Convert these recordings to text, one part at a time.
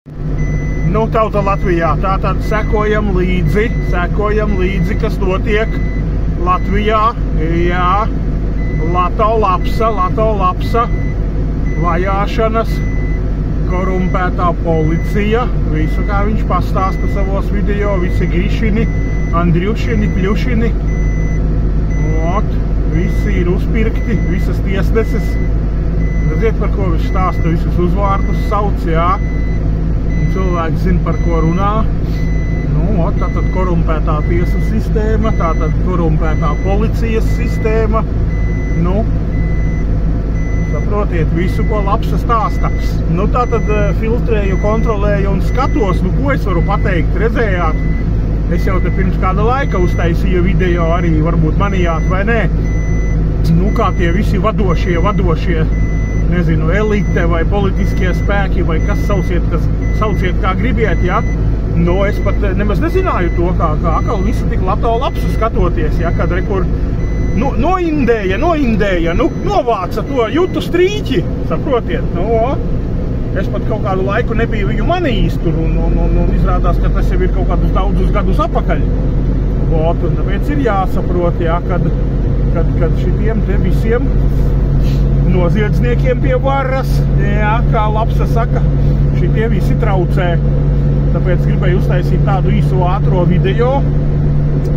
Nu, tauta Latvijā, tātad sekojam līdzi, kas notiek Latvijā. Jā, Lato lapsa, vajāšanas, korumpētā policija, visu, kā viņš pastāsta savos video, visi grišini, andriušini, pļušini. Visi ir uzpirkti, visas tiesneses. Redziet, par ko viņš stāsta, visus uzvārdus sauc, jā. Cilvēki zina, par ko runā. Nu, tātad korumpētā tiesu sistēma, tātad korumpētā policijas sistēma. Nu, saprotiet visu, ko Lapsa stāsta. Nu, tātad filtrēju, kontrolēju un skatos, nu, ko es varu pateikt, redzējāt. Es jau te pirms kāda laika uztaisīju video arī, varbūt manījāt vai nē. Nu, kā tie visi vadošie, nezinu, elite vai politiskie spēki vai kas sauciet kā gribiet, ja? Nu, es pat nemaz nezināju to, kā atkal visu tik Lato lapsu skatoties, ja? Kad rekur noindēja, novāca to jutu strīķi, saprotiet, nu, es pat kaut kādu laiku nebiju viņu manījis tur, un izrādās, ka tas jau ir kaut kādus daudzus gadus apakaļ. Un tāpēc ir jāsaprot, ja, kad šitiem te visiem noziedzniekiem pie varas, jā, kā Lapsa saka, šitie visi traucē. Tāpēc gribēju uztaisīt tādu īso ātro video,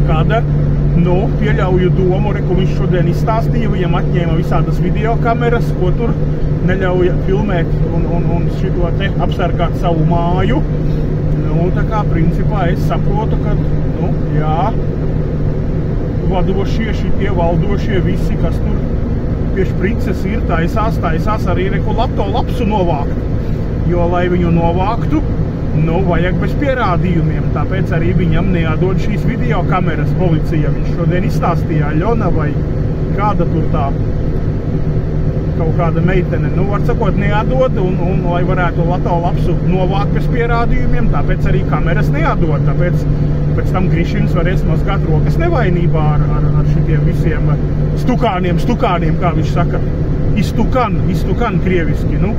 kāda, nu, pieļauju domu, ko viņš šodien izstāstīja, viņam atņēma visādas videokameras, ko tur neļauja filmēt un šito te apsargāt savu māju. Nu, tā kā principā es saprotu, ka, nu, jā, vadošie, šitie valdošie visi, kas tur pie šprices ir, taisās arī reku Lato lapsu novākt. Jo, lai viņu novāktu, nu, vajag bez pierādījumiem, tāpēc arī viņam neatdod šīs videokameras policija. Viņš šodien izstāstīja Aļona vai kāda tur tā, kaut kāda meitene, nu, var sakot, neatdod, un lai varētu Lato lapsu novākt bez pierādījumiem, tāpēc arī kameras neatdod, tāpēc pēc tam Grišins varēs mazgāt rokas nevainībā ar šitiem visiem stukāniem, kā viņš saka, iztukan krieviski, nu.